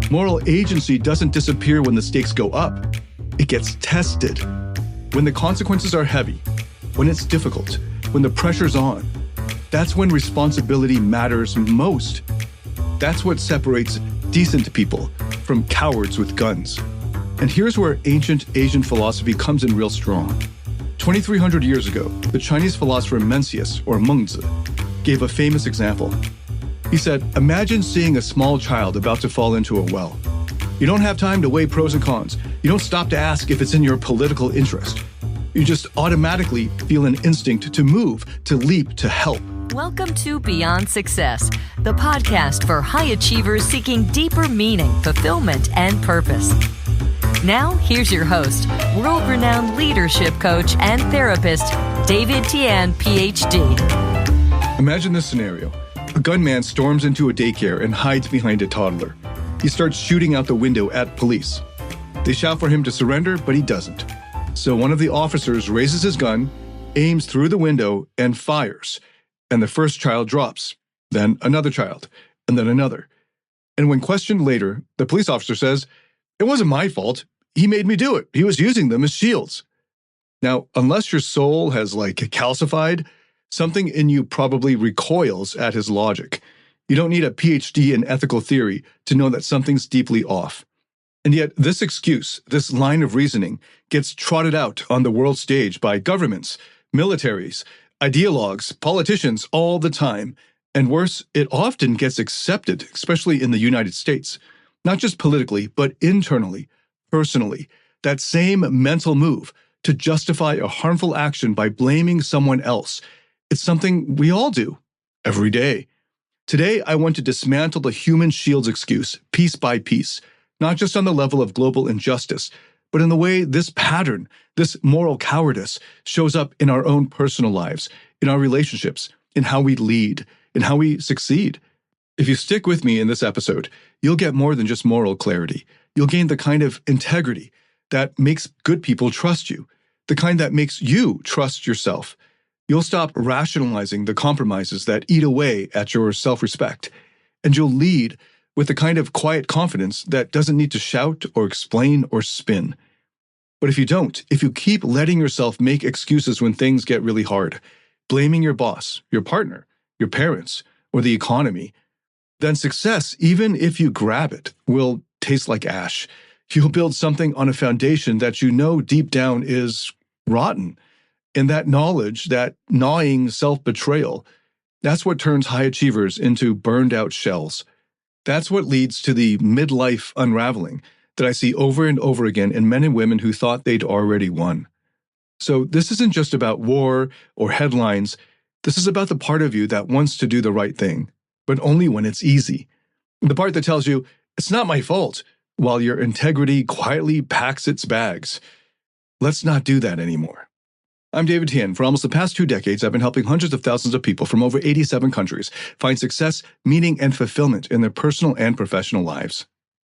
Moral agency doesn't disappear when the stakes go up. It gets tested. When the consequences are heavy, when it's difficult, when the pressure's on, that's when responsibility matters most. That's what separates decent people from cowards with guns. And here's where ancient Asian philosophy comes in real strong. 2,300 years ago, the Chinese philosopher Mencius, or Mengzi, gave a famous example. He said, imagine seeing a small child about to fall into a well. You don't have time to weigh pros and cons. You don't stop to ask if it's in your political interest. You just automatically feel an instinct to move, to leap, to help. Welcome to Beyond Success, the podcast for high achievers seeking deeper meaning, fulfillment, and purpose. Now, here's your host, world-renowned leadership coach and therapist, David Tian, Ph.D. Imagine this scenario. A gunman storms into a daycare and hides behind a toddler. He starts shooting out the window at police. They shout for him to surrender, but he doesn't. So one of the officers raises his gun, aims through the window, and fires. And the first child drops, then another child, and then another. And when questioned later, the police officer says, "It wasn't my fault. He made me do it. He was using them as shields." Now, unless your soul has calcified, something in you probably recoils at his logic. You don't need a Ph.D. in ethical theory to know that something's deeply off. And yet, this excuse, this line of reasoning, gets trotted out on the world stage by governments, militaries, ideologues, politicians all the time. And worse, it often gets accepted, especially in the United States. Not just politically, but internally, personally. That same mental move to justify a harmful action by blaming someone else. It's something we all do, every day. Today, I want to dismantle the human shields excuse, piece by piece, not just on the level of global injustice, but in the way this pattern, this moral cowardice, shows up in our own personal lives, in our relationships, in how we lead, in how we succeed. If you stick with me in this episode, you'll get more than just moral clarity. You'll gain the kind of integrity that makes good people trust you, the kind that makes you trust yourself. You'll stop rationalizing the compromises that eat away at your self-respect, and you'll lead with the kind of quiet confidence that doesn't need to shout or explain or spin. But if you don't, if you keep letting yourself make excuses when things get really hard, blaming your boss, your partner, your parents, or the economy, then success, even if you grab it, will taste like ash. You'll build something on a foundation that you know deep down is rotten. And that knowledge, that gnawing self-betrayal, that's what turns high achievers into burned-out shells. That's what leads to the midlife unraveling that I see over and over again in men and women who thought they'd already won. So this isn't just about war or headlines. This is about the part of you that wants to do the right thing, but only when it's easy. The part that tells you, it's not my fault, while your integrity quietly packs its bags. Let's not do that anymore. I'm David Tian. For almost the past 2 decades, I've been helping hundreds of thousands of people from over 87 countries find success, meaning, and fulfillment in their personal and professional lives.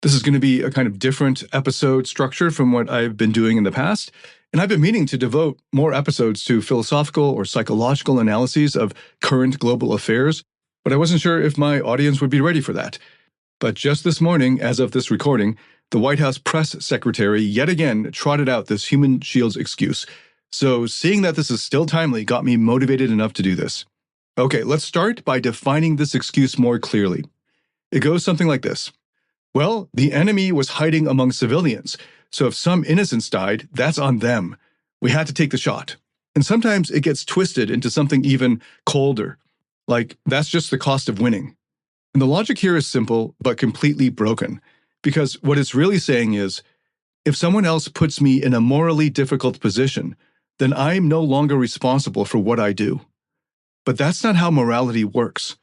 This is going to be a kind of different episode structure from what I've been doing in the past, and I've been meaning to devote more episodes to philosophical or psychological analyses of current global affairs, but I wasn't sure if my audience would be ready for that. But just this morning, as of this recording, the White House press secretary yet again trotted out this human shields excuse. So seeing that this is still timely got me motivated enough to do this. Okay, let's start by defining this excuse more clearly. It goes something like this. Well, the enemy was hiding among civilians, so if some innocents died, that's on them. We had to take the shot. And sometimes it gets twisted into something even colder, like that's just the cost of winning. And the logic here is simple, but completely broken, because what it's really saying is, if someone else puts me in a morally difficult position, then I'm no longer responsible for what I do. But that's not how morality works.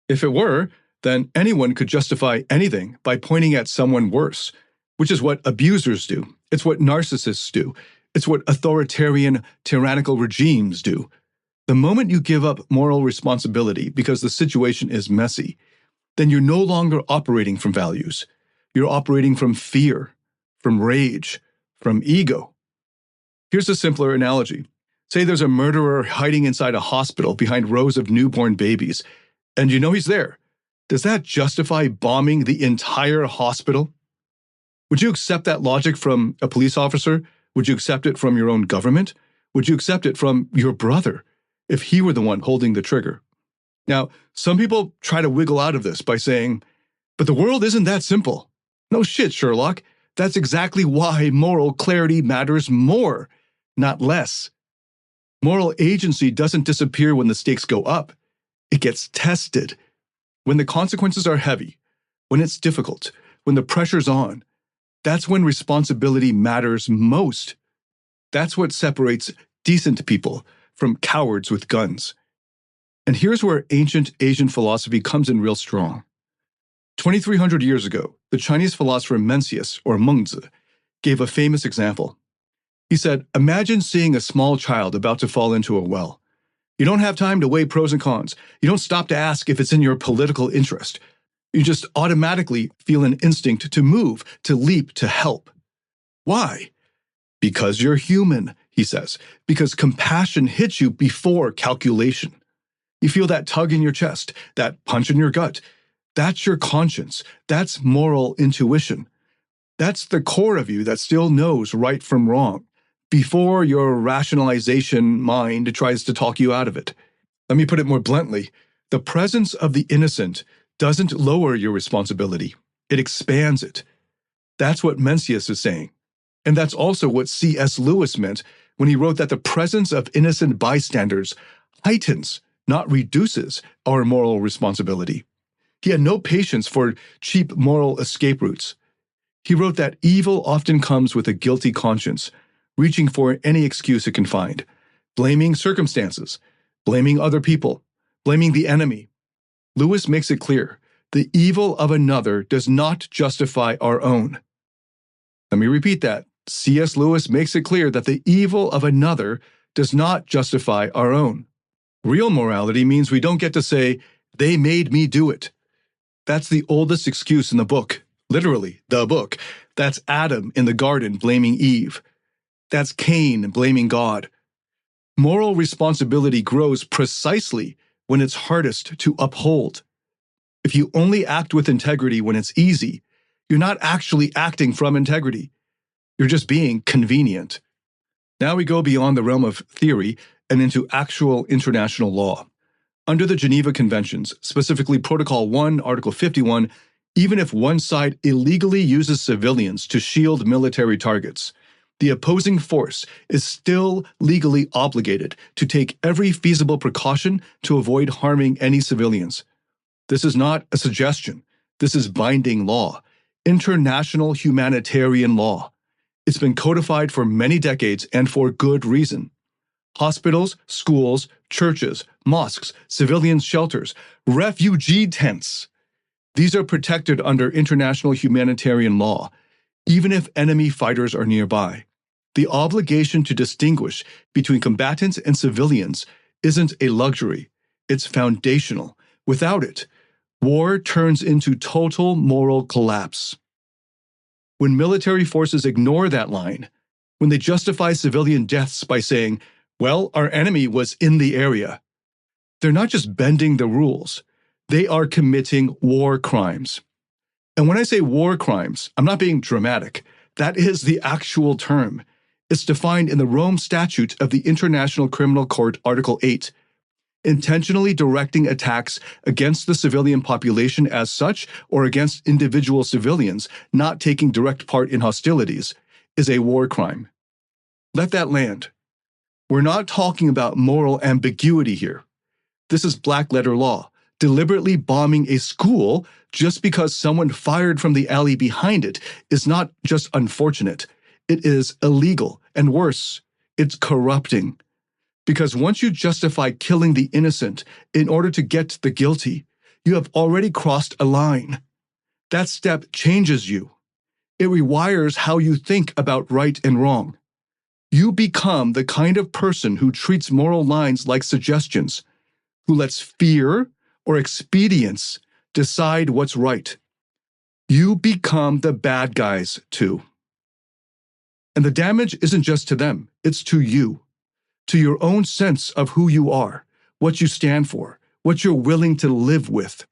If it were, then anyone could justify anything by pointing at someone worse, which is what abusers do. It's what narcissists do. It's what authoritarian, tyrannical regimes do. The moment you give up moral responsibility because the situation is messy, then you're no longer operating from values. You're operating from fear, from rage, from ego. Here's a simpler analogy. Say there's a murderer hiding inside a hospital behind rows of newborn babies, and you know he's there. Does that justify bombing the entire hospital? Would you accept that logic from a police officer? Would you accept it from your own government? Would you accept it from your brother if he were the one holding the trigger? Now, some people try to wiggle out of this by saying, but the world isn't that simple. No shit, Sherlock. That's exactly why moral clarity matters more, not less. Moral agency doesn't disappear when the stakes go up. It gets tested. When the consequences are heavy, when it's difficult, when the pressure's on, that's when responsibility matters most. That's what separates decent people from cowards with guns. And here's where ancient Asian philosophy comes in real strong. 2,300 years ago, the Chinese philosopher Mencius, or Mengzi, gave a famous example. He said, imagine seeing a small child about to fall into a well. You don't have time to weigh pros and cons. You don't stop to ask if it's in your political interest. You just automatically feel an instinct to move, to leap, to help. Why? Because you're human, he says, because compassion hits you before calculation. You feel that tug in your chest, that punch in your gut. That's your conscience. That's moral intuition. That's the core of you that still knows right from wrong, before your rationalization mind tries to talk you out of it. Let me put it more bluntly. The presence of the innocent doesn't lower your responsibility. It expands it. That's what Mencius is saying. And that's also what C.S. Lewis meant when he wrote that the presence of innocent bystanders heightens, not reduces, our moral responsibility. He had no patience for cheap moral escape routes. He wrote that evil often comes with a guilty conscience, reaching for any excuse it can find, blaming circumstances, blaming other people, blaming the enemy. Lewis makes it clear, the evil of another does not justify our own. Let me repeat that. C.S. Lewis makes it clear that the evil of another does not justify our own. Real morality means we don't get to say, they made me do it. That's the oldest excuse in the book. Literally, the book. That's Adam in the garden blaming Eve. That's Cain blaming God. Moral responsibility grows precisely when it's hardest to uphold. If you only act with integrity when it's easy, you're not actually acting from integrity. You're just being convenient. Now we go beyond the realm of theory and into actual international law. Under the Geneva Conventions, specifically Protocol 1, Article 51, even if one side illegally uses civilians to shield military targets, the opposing force is still legally obligated to take every feasible precaution to avoid harming any civilians. This is not a suggestion. This is binding law, international humanitarian law. It's been codified for many decades and for good reason. Hospitals, schools, churches, mosques, civilian shelters, refugee tents. These are protected under international humanitarian law, even if enemy fighters are nearby. The obligation to distinguish between combatants and civilians isn't a luxury. It's foundational. Without it, war turns into total moral collapse. When military forces ignore that line, when they justify civilian deaths by saying, well, our enemy was in the area, they're not just bending the rules. They are committing war crimes. And when I say war crimes, I'm not being dramatic. That is the actual term. It's defined in the Rome Statute of the International Criminal Court, Article 8. Intentionally directing attacks against the civilian population as such or against individual civilians not taking direct part in hostilities is a war crime. Let that land. We're not talking about moral ambiguity here. This is black-letter law, deliberately bombing a school just because someone fired from the alley behind it is not just unfortunate. It is illegal, and worse, it's corrupting. Because once you justify killing the innocent in order to get the guilty, you have already crossed a line. That step changes you. It rewires how you think about right and wrong. You become the kind of person who treats moral lines like suggestions, who lets fear or expedience decide what's right. You become the bad guys too. And the damage isn't just to them, it's to you, to your own sense of who you are, what you stand for, what you're willing to live with.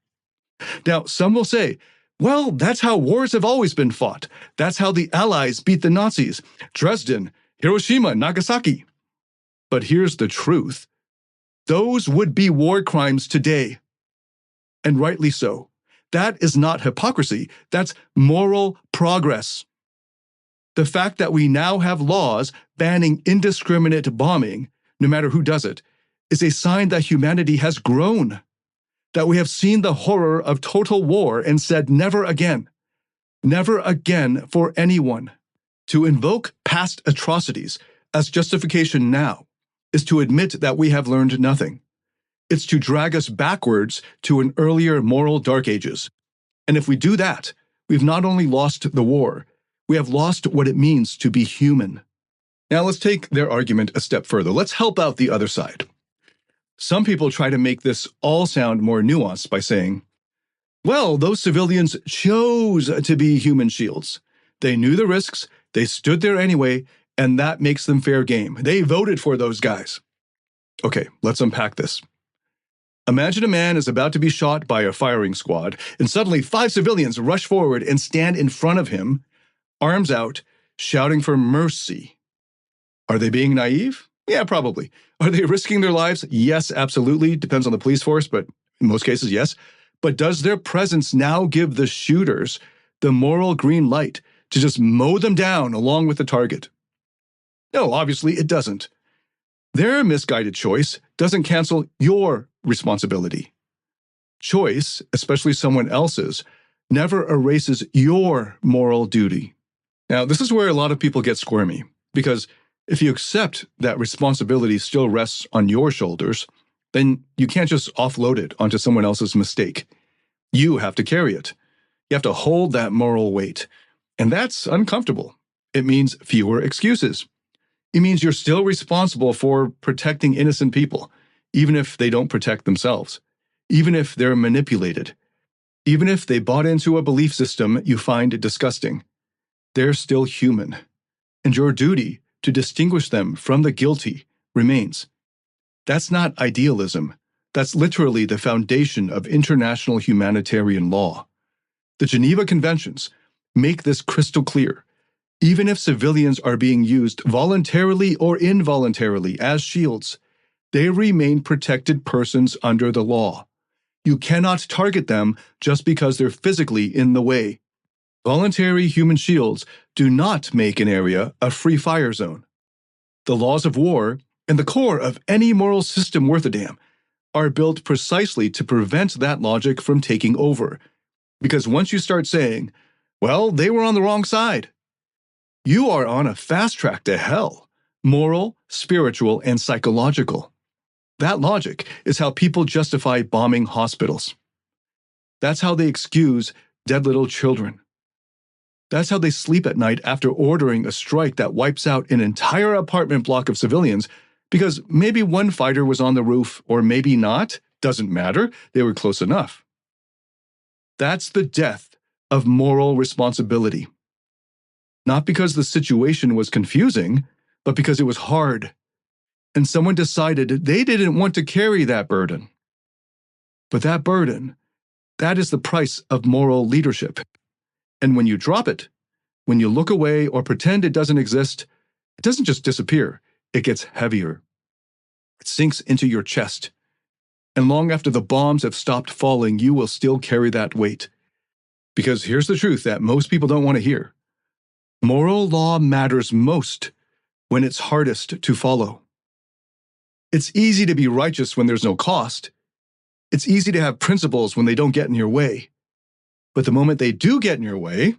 Now, some will say, Well, that's how wars have always been fought. That's how the Allies beat the Nazis. Dresden, Hiroshima, Nagasaki. But here's the truth. Those would be war crimes today. And rightly so. That is not hypocrisy. That's moral progress. The fact that we now have laws banning indiscriminate bombing, no matter who does it, is a sign that humanity has grown. That we have seen the horror of total war and said never again. Never again for anyone. To invoke past atrocities as justification now is to admit that we have learned nothing. It's to drag us backwards to an earlier moral dark ages. And if we do that, we've not only lost the war, we have lost what it means to be human. Now let's take their argument a step further. Let's help out the other side. Some people try to make this all sound more nuanced by saying, well, those civilians chose to be human shields. They knew the risks, they stood there anyway, and that makes them fair game. They voted for those guys. Okay, let's unpack this. Imagine a man is about to be shot by a firing squad, and suddenly 5 civilians rush forward and stand in front of him, arms out, shouting for mercy. Are they being naive? Yeah, probably. Are they risking their lives? Yes, absolutely. Depends on the police force, but in most cases, yes. But does their presence now give the shooters the moral green light to just mow them down along with the target? No, obviously it doesn't. Their misguided choice doesn't cancel your responsibility. Choice, especially someone else's, never erases your moral duty. Now, this is where a lot of people get squirmy, because if you accept that responsibility still rests on your shoulders, then you can't just offload it onto someone else's mistake. You have to carry it. You have to hold that moral weight. And that's uncomfortable. It means fewer excuses. It means you're still responsible for protecting innocent people, even if they don't protect themselves, even if they're manipulated, even if they bought into a belief system you find disgusting. They're still human, and your duty to distinguish them from the guilty remains. That's not idealism. That's literally the foundation of international humanitarian law. The Geneva Conventions make this crystal clear. Even if civilians are being used voluntarily or involuntarily as shields, they remain protected persons under the law. You cannot target them just because they're physically in the way. Voluntary human shields do not make an area a free fire zone. The laws of war, and the core of any moral system worth a damn, are built precisely to prevent that logic from taking over. Because once you start saying, well, they were on the wrong side, you are on a fast track to hell, moral, spiritual, and psychological. That logic is how people justify bombing hospitals. That's how they excuse dead little children. That's how they sleep at night after ordering a strike that wipes out an entire apartment block of civilians because maybe one fighter was on the roof or maybe not. Doesn't matter. They were close enough. That's the death of moral responsibility. Not because the situation was confusing, but because it was hard. And someone decided they didn't want to carry that burden. But that burden, that is the price of moral leadership. And when you drop it, when you look away or pretend it doesn't exist, it doesn't just disappear, it gets heavier. It sinks into your chest. And long after the bombs have stopped falling, you will still carry that weight. Because here's the truth that most people don't want to hear. Moral law matters most when it's hardest to follow. It's easy to be righteous when there's no cost. It's easy to have principles when they don't get in your way. But the moment they do get in your way,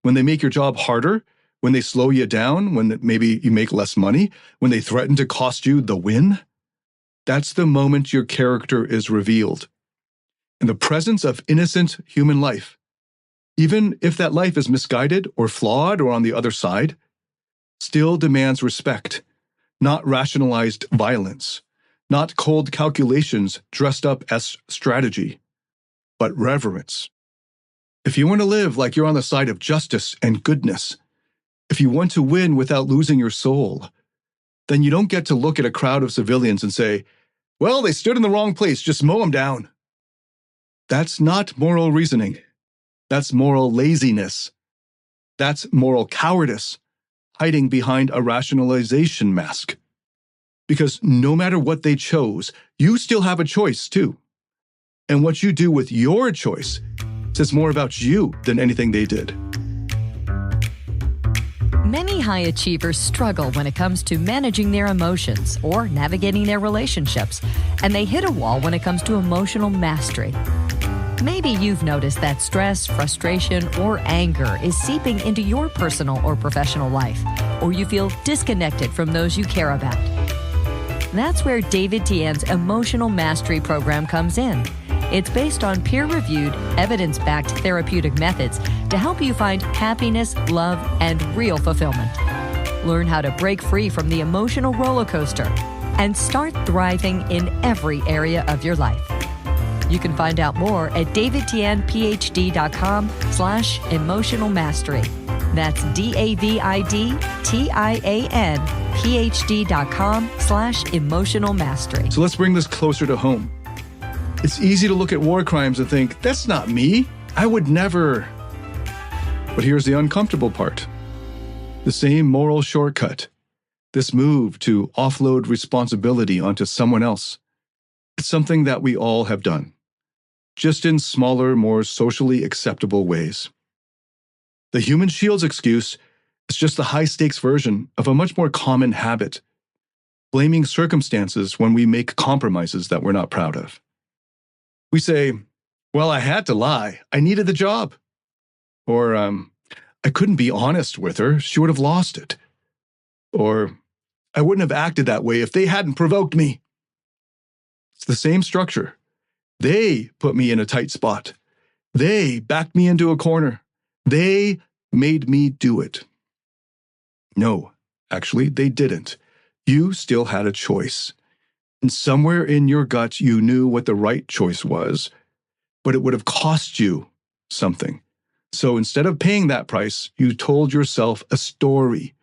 when they make your job harder, when they slow you down, when maybe you make less money, when they threaten to cost you the win, that's the moment your character is revealed. In the presence of innocent human life, even if that life is misguided or flawed or on the other side, still demands respect, not rationalized violence, not cold calculations dressed up as strategy, but reverence. If you want to live like you're on the side of justice and goodness, if you want to win without losing your soul, then you don't get to look at a crowd of civilians and say, well, they stood in the wrong place, just mow them down. That's not moral reasoning. That's moral laziness. That's moral cowardice, hiding behind a rationalization mask. Because no matter what they chose, you still have a choice too. And what you do with your choice says more about you than anything they did. Many high achievers struggle when it comes to managing their emotions or navigating their relationships, and they hit a wall when it comes to emotional mastery. Maybe you've noticed that stress, frustration, or anger is seeping into your personal or professional life, or you feel disconnected from those you care about. That's where David Tian's Emotional Mastery Program comes in. It's based on peer-reviewed, evidence-backed therapeutic methods to help you find happiness, love, and real fulfillment. Learn how to break free from the emotional roller coaster and start thriving in every area of your life. You can find out more at davidtianphd.com/emotional mastery. That's DAVIDTIANPhD.com/emotional mastery. So let's bring this closer to home. It's easy to look at war crimes and think, that's not me. I would never. But here's the uncomfortable part. The same moral shortcut. This move to offload responsibility onto someone else. It's something that we all have done, just in smaller, more socially acceptable ways. The human shield's excuse is just the high-stakes version of a much more common habit, blaming circumstances when we make compromises that we're not proud of. We say, well, I had to lie. I needed the job. Or, I couldn't be honest with her. She would have lost it. Or, I wouldn't have acted that way if they hadn't provoked me. It's the same structure. They put me in a tight spot. They backed me into a corner. They made me do it. No, actually, they didn't. You still had a choice. And somewhere in your gut, you knew what the right choice was, but it would have cost you something. So instead of paying that price, you told yourself a story.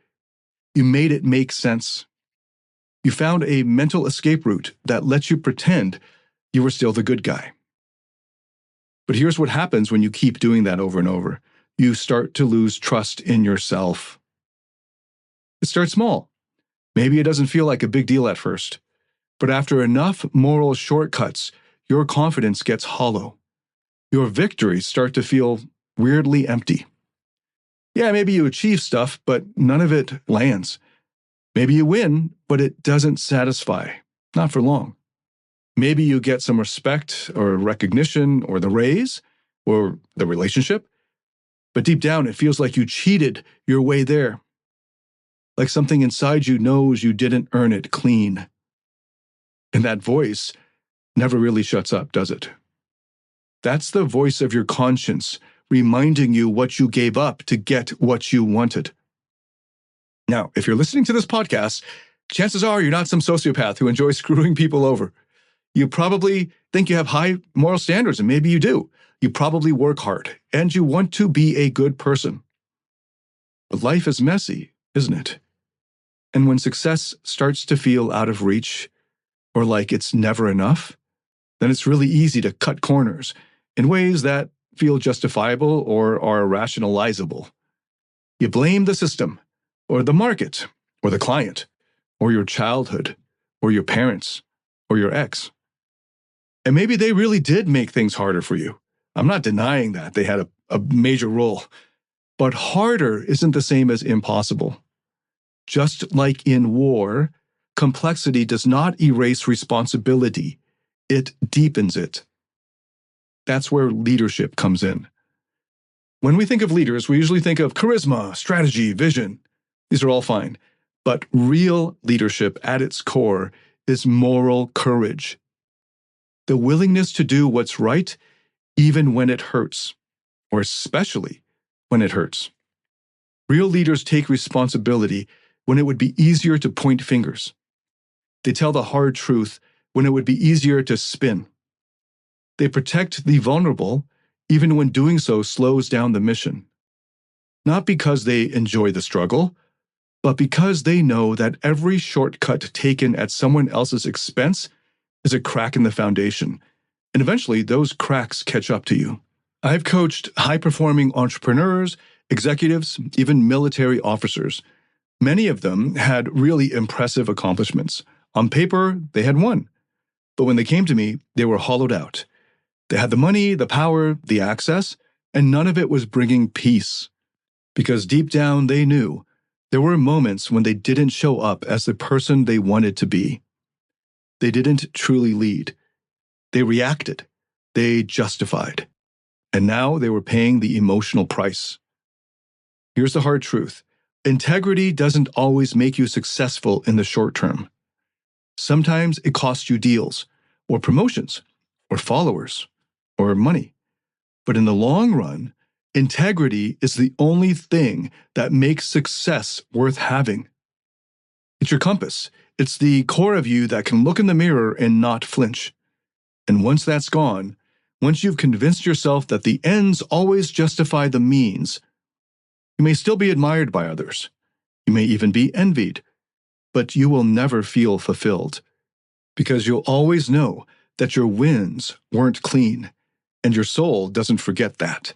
You made it make sense. You found a mental escape route that lets you pretend you were still the good guy. But here's what happens when you keep doing that over and over. You start to lose trust in yourself. It starts small. Maybe it doesn't feel like a big deal at first. But after enough moral shortcuts, your confidence gets hollow. Your victories start to feel weirdly empty. Yeah, maybe you achieve stuff, but none of it lands. Maybe you win, but it doesn't satisfy. Not for long. Maybe you get some respect or recognition or the raise or the relationship, but deep down it feels like you cheated your way there. Like something inside you knows you didn't earn it clean. And that voice never really shuts up, does it? That's the voice of your conscience, reminding you what you gave up to get what you wanted. Now, if you're listening to this podcast, chances are you're not some sociopath who enjoys screwing people over. You probably think you have high moral standards, and maybe you do. You probably work hard, and you want to be a good person. But life is messy, isn't it? And when success starts to feel out of reach, or like it's never enough, then it's really easy to cut corners in ways that feel justifiable or are rationalizable. You blame the system, or the market, or the client, or your childhood, or your parents, or your ex. And maybe they really did make things harder for you. I'm not denying that they had a major role. But harder isn't the same as impossible. Just like in war, complexity does not erase responsibility. It deepens it. That's where leadership comes in. When we think of leaders, we usually think of charisma, strategy, vision. These are all fine. But real leadership at its core is moral courage. The willingness to do what's right, even when it hurts, or especially when it hurts. Real leaders take responsibility when it would be easier to point fingers. They tell the hard truth when it would be easier to spin. They protect the vulnerable even when doing so slows down the mission. Not because they enjoy the struggle, but because they know that every shortcut taken at someone else's expense is a crack in the foundation, and eventually those cracks catch up to you. I've coached high-performing entrepreneurs, executives, even military officers. Many of them had really impressive accomplishments. On paper, they had won. But when they came to me, they were hollowed out. They had the money, the power, the access, and none of it was bringing peace. Because deep down, they knew there were moments when they didn't show up as the person they wanted to be. They didn't truly lead. They reacted. They justified. And now they were paying the emotional price. Here's the hard truth. Integrity doesn't always make you successful in the short term. Sometimes it costs you deals, or promotions, or followers, or money. But in the long run, integrity is the only thing that makes success worth having. It's your compass. It's the core of you that can look in the mirror and not flinch. And once that's gone, once you've convinced yourself that the ends always justify the means, you may still be admired by others. You may even be envied. But you will never feel fulfilled. Because you'll always know that your wins weren't clean, and your soul doesn't forget that.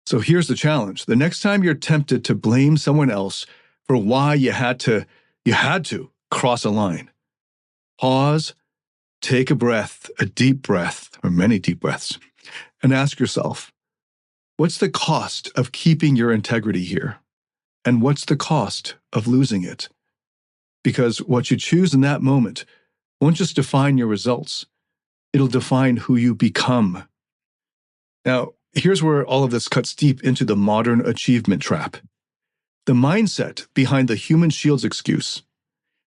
So here's the challenge. The next time you're tempted to blame someone else for why you had to cross a line, pause, take a breath, a deep breath, or many deep breaths, and ask yourself, what's the cost of keeping your integrity here? And what's the cost of losing it? Because what you choose in that moment won't just define your results, it'll define who you become. Now, here's where all of this cuts deep into the modern achievement trap. The mindset behind the human shields excuse,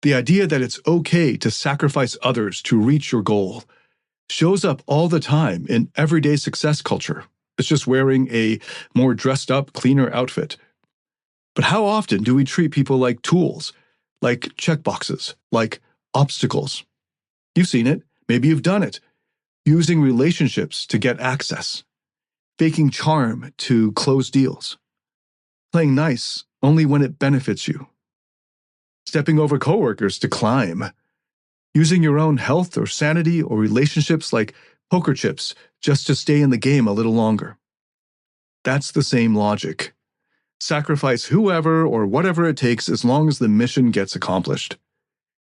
the idea that it's okay to sacrifice others to reach your goal, shows up all the time in everyday success culture. It's just wearing a more dressed up, cleaner outfit. But how often do we treat people like tools, like checkboxes, like obstacles? You've seen it. Maybe you've done it. Using relationships to get access. Faking charm to close deals. Playing nice only when it benefits you. Stepping over coworkers to climb. Using your own health or sanity or relationships like poker chips just to stay in the game a little longer. That's the same logic. Sacrifice whoever or whatever it takes as long as the mission gets accomplished.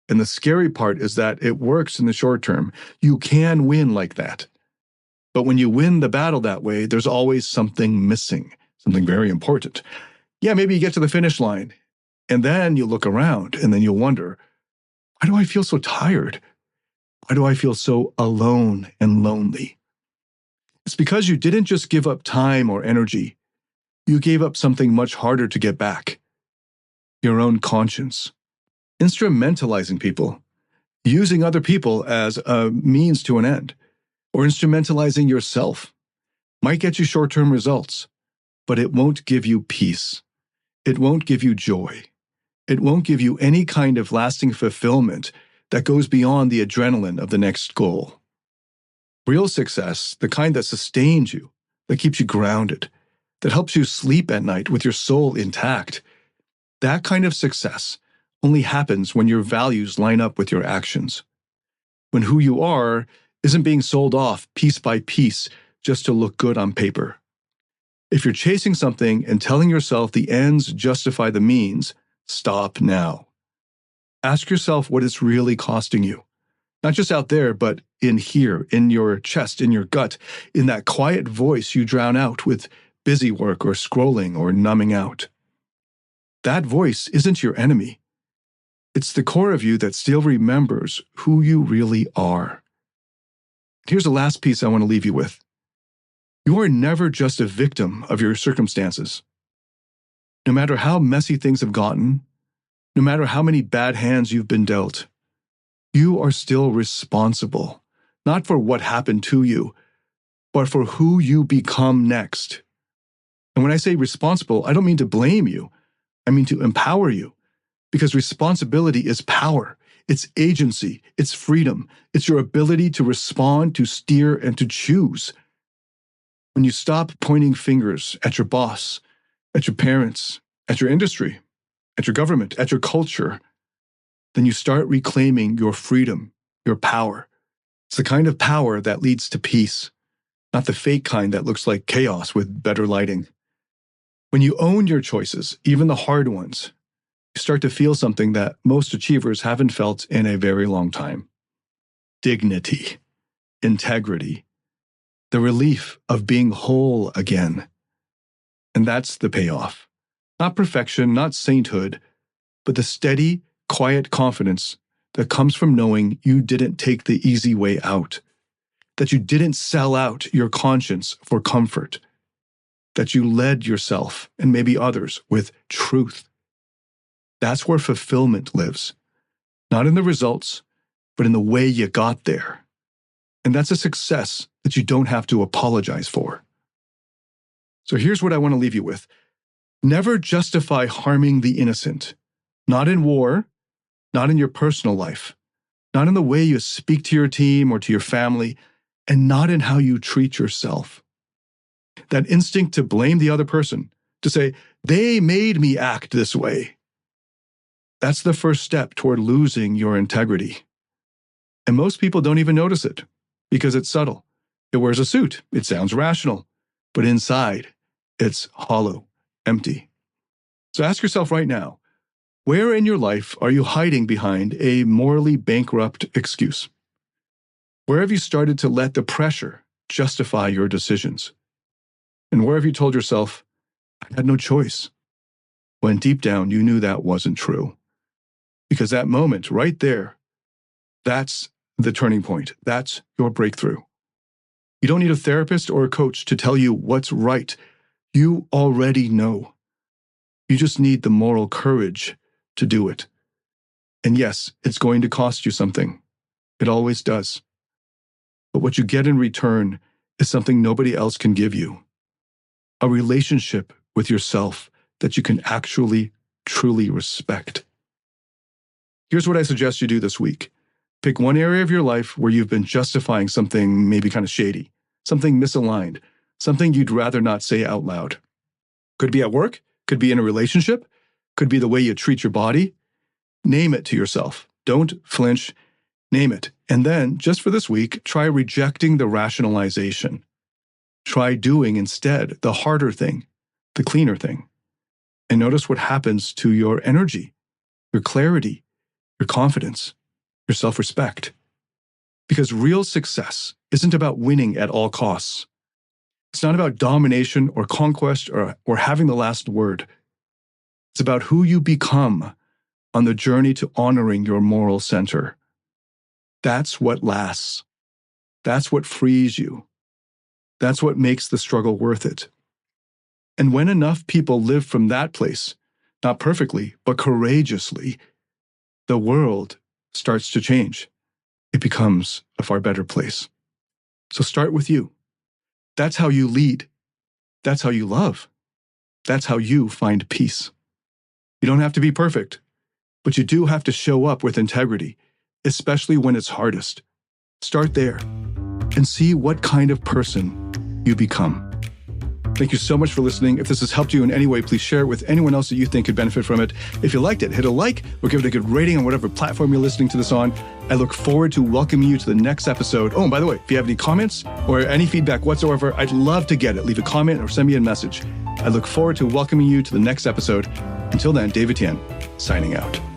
And the scary part is that it works in the short term. You can win like that. But when you win the battle that way, there's always something missing, something very important. Yeah, maybe you get to the finish line, and then you look around, and then you'll wonder, why do I feel so tired? Why do I feel so alone and lonely? It's because you didn't just give up time or energy. You gave up something much harder to get back. Your own conscience. Instrumentalizing people. Using other people as a means to an end. Or instrumentalizing yourself. Might get you short-term results, but it won't give you peace. It won't give you joy. It won't give you any kind of lasting fulfillment that goes beyond the adrenaline of the next goal. Real success, the kind that sustains you, that keeps you grounded, that helps you sleep at night with your soul intact, that kind of success only happens when your values line up with your actions. When who you are isn't being sold off piece by piece just to look good on paper. If you're chasing something and telling yourself the ends justify the means, stop now. Ask yourself what it's really costing you. Not just out there, but in here, in your chest, in your gut, in that quiet voice you drown out with busy work or scrolling or numbing out. That voice isn't your enemy. It's the core of you that still remembers who you really are. Here's the last piece I want to leave you with. You are never just a victim of your circumstances. No matter how messy things have gotten, no matter how many bad hands you've been dealt, you are still responsible, not for what happened to you, but for who you become next. And when I say responsible, I don't mean to blame you. I mean to empower you. Because responsibility is power. It's agency. It's freedom. It's your ability to respond, to steer, and to choose. When you stop pointing fingers at your boss, at your parents, at your industry, at your government, at your culture, then you start reclaiming your freedom, your power. It's the kind of power that leads to peace. not the fake kind that looks like chaos with better lighting. When you own your choices, even the hard ones, you start to feel something that most achievers haven't felt in a very long time. Dignity, integrity, the relief of being whole again. And that's the payoff. Not perfection, not sainthood, but the steady, quiet confidence that comes from knowing you didn't take the easy way out, that you didn't sell out your conscience for comfort, that you led yourself and maybe others with truth. That's where fulfillment lives, not in the results, but in the way you got there. And that's a success that you don't have to apologize for. So here's what I want to leave you with. Never justify harming the innocent, not in war, not in your personal life, not in the way you speak to your team or to your family, and not in how you treat yourself. That instinct to blame the other person, to say, they made me act this way. That's the first step toward losing your integrity. And most people don't even notice it because it's subtle. It wears a suit. It sounds rational. But inside, it's hollow, empty. So ask yourself right now, where in your life are you hiding behind a morally bankrupt excuse? Where have you started to let the pressure justify your decisions? And where have you told yourself, I had no choice, when deep down you knew that wasn't true? Because that moment right there, that's the turning point. That's your breakthrough. You don't need a therapist or a coach to tell you what's right. You already know. You just need the moral courage to do it. And yes, it's going to cost you something. It always does. But what you get in return is something nobody else can give you. A relationship with yourself that you can actually, truly respect. Here's what I suggest you do this week. Pick one area of your life where you've been justifying something maybe kind of shady, something misaligned, something you'd rather not say out loud. Could be at work, could be in a relationship, could be the way you treat your body. Name it to yourself. Don't flinch. Name it. And then, just for this week, try rejecting the rationalization. Try doing instead the harder thing, the cleaner thing. And notice what happens to your energy, your clarity, your confidence, your self-respect. Because real success isn't about winning at all costs. It's not about domination or conquest or having the last word. It's about who you become on the journey to honoring your moral center. That's what lasts. That's what frees you. That's what makes the struggle worth it. And when enough people live from that place, not perfectly, but courageously, the world starts to change. It becomes a far better place. So start with you. That's how you lead. That's how you love. That's how you find peace. You don't have to be perfect, but you do have to show up with integrity, especially when it's hardest. Start there and see what kind of person you become. Thank you so much for listening. If this has helped you in any way, please share it with anyone else that you think could benefit from it. If you liked it, hit a like or give it a good rating on whatever platform you're listening to this on. I look forward to welcoming you to the next episode. Oh, and by the way, if you have any comments or any feedback whatsoever, I'd love to get it. Leave a comment or send me a message. I look forward to welcoming you to the next episode. Until then, David Tian, signing out.